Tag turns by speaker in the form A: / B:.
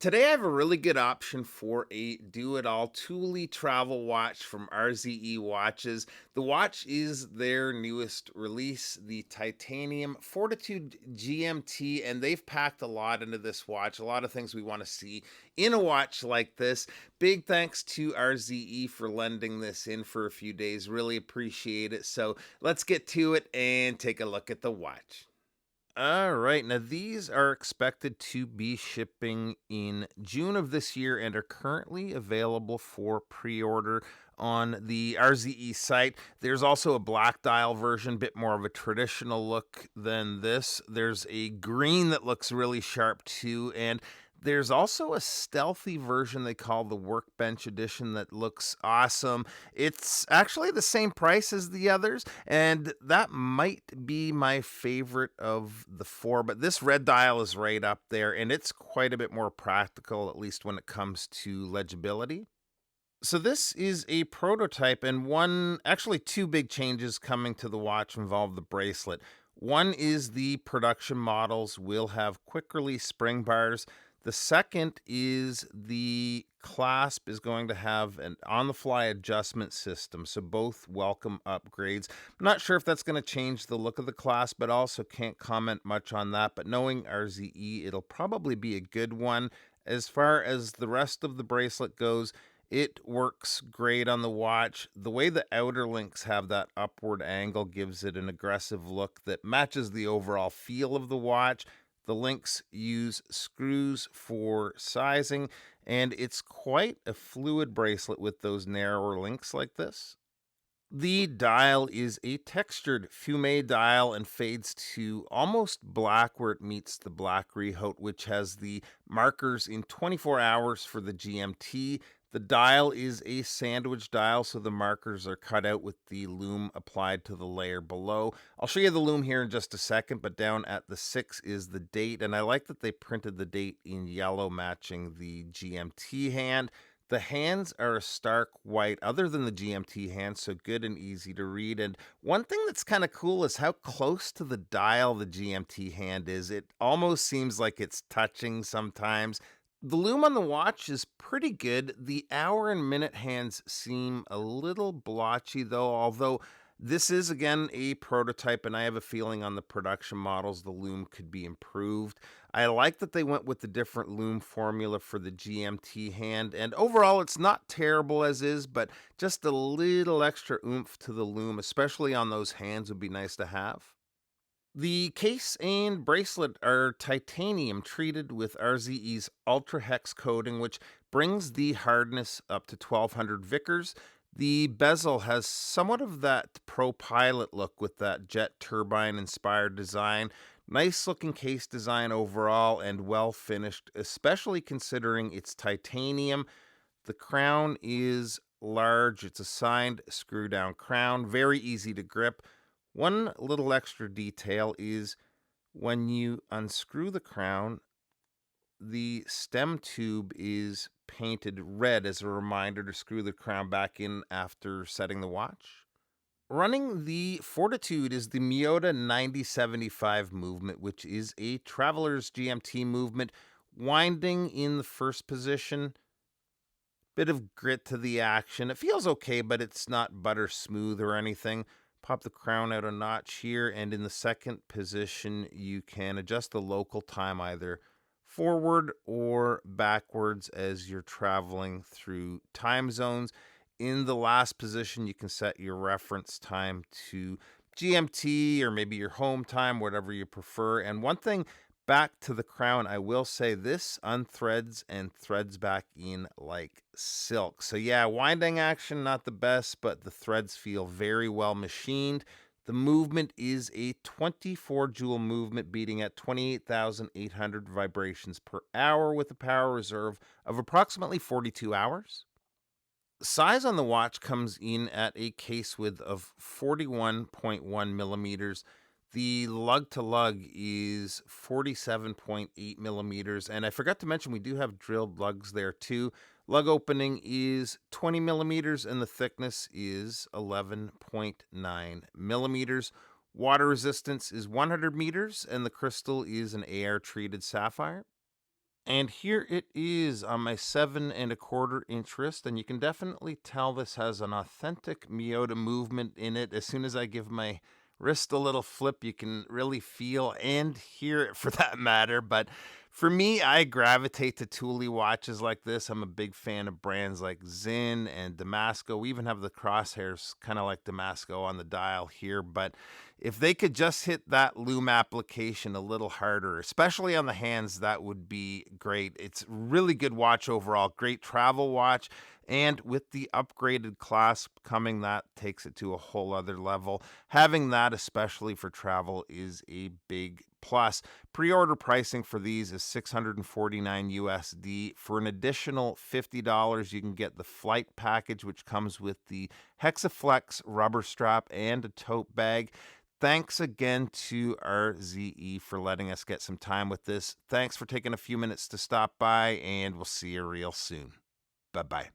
A: Today, I have a really good option for a do-it-all Thule travel watch from RZE Watches. The watch is their newest release, the Titanium Fortitude GMT, and they've packed a lot into this watch. A lot of things we want to see in a watch like this. Big thanks to RZE for lending this in for a few days. Really appreciate it. So let's get to it and take a look at the watch. All right. Now, these are expected to be shipping in June of this year and are currently available for pre order on the RZE site. There's also a black dial version, bit more of a traditional look than this. There's a green that looks really sharp too. And there's also a stealthy version they call the Workbench Edition that looks awesome. It's actually the same price as the others, and that might be my favorite of the four. But this red dial is right up there, and it's quite a bit more practical, at least when it comes to legibility. So this is a prototype, and actually two big changes coming to the watch involve the bracelet. One is the production models will have quick release spring bars. The second is the clasp is going to have an on the fly adjustment system. So both welcome upgrades. I'm not sure if that's going to change the look of the clasp, but also can't comment much on that. But knowing RZE, it'll probably be a good one. As far as the rest of the bracelet goes, it works great on the watch. The way the outer links have that upward angle gives it an aggressive look that matches the overall feel of the watch. The links use screws for sizing, and it's quite a fluid bracelet with those narrower links like this. The dial is a textured fume dial and fades to almost black where it meets the black rehaut, which has the markers in 24 hours for the GMT. The dial is a sandwich dial, so the markers are cut out with the loom applied to the layer below. I'll show you the loom here in just a second, but down at the 6 is the date, and I like that they printed the date in yellow matching the GMT hand. The hands are a stark white, other than the GMT hands, so good and easy to read. And one thing that's kind of cool is how close to the dial the GMT hand is. It almost seems like it's touching sometimes. The loom on the watch is pretty good. The hour and minute hands seem a little blotchy, though, although this is again a prototype, and I have a feeling on the production models the loom could be improved. I like that they went with the different loom formula for the GMT hand, and overall it's not terrible as is, but just a little extra oomph to the loom, especially on those hands, would be nice to have. The case and bracelet are titanium treated with RZE's Ultra Hex coating, which brings the hardness up to 1200 Vickers. The bezel has somewhat of that Pro Pilot look with that jet turbine inspired design. Nice looking case design overall and well finished, especially considering it's titanium. The crown is large, it's a signed screw down crown, very easy to grip. One little extra detail is when you unscrew the crown, the stem tube is painted red as a reminder to screw the crown back in after setting the watch. Running the Fortitude is the Miyota 9075 movement, which is a traveler's GMT movement, winding in the first position. Bit of grit to the action. It feels okay, but it's not butter smooth or anything. Pop the crown out a notch here, and in the second position, you can adjust the local time either forward or backwards as you're traveling through time zones. In the last position, you can set your reference time to GMT or maybe your home time, whatever you prefer. And one thing back to the crown, I will say this unthreads and threads back in like silk. So yeah, winding action, not the best, but the threads feel very well machined. The movement is a 24 joule movement beating at 28,800 vibrations per hour with a power reserve of approximately 42 hours. Size on the watch comes in at a case width of 41.1 millimeters. The lug to lug is 47.8 millimeters. And I forgot to mention, we do have drilled lugs there too. Lug opening is 20 millimeters and the thickness is 11.9 millimeters. Water resistance is 100 meters and the crystal is an AR treated sapphire. And here it is on my 7.25 inch wrist, and you can definitely tell this has an authentic Miyota movement in it. As soon as I give my wrist a little flip, you can really feel and hear it for that matter. But for me, I gravitate to Thule watches like this. I'm a big fan of brands like Zinn and Damasco. We even have the crosshairs kind of like Damasco on the dial here. But if they could just hit that loom application a little harder, especially on the hands, that would be great. It's really good watch overall, great travel watch. And with the upgraded clasp coming, that takes it to a whole other level. Having that, especially for travel, is a big plus. Pre-order pricing for these is $649 USD. For an additional $50, you can get the flight package, which comes with the Hexaflex rubber strap and a tote bag. Thanks again to RZE for letting us get some time with this. Thanks for taking a few minutes to stop by, and we'll see you real soon. Bye-bye.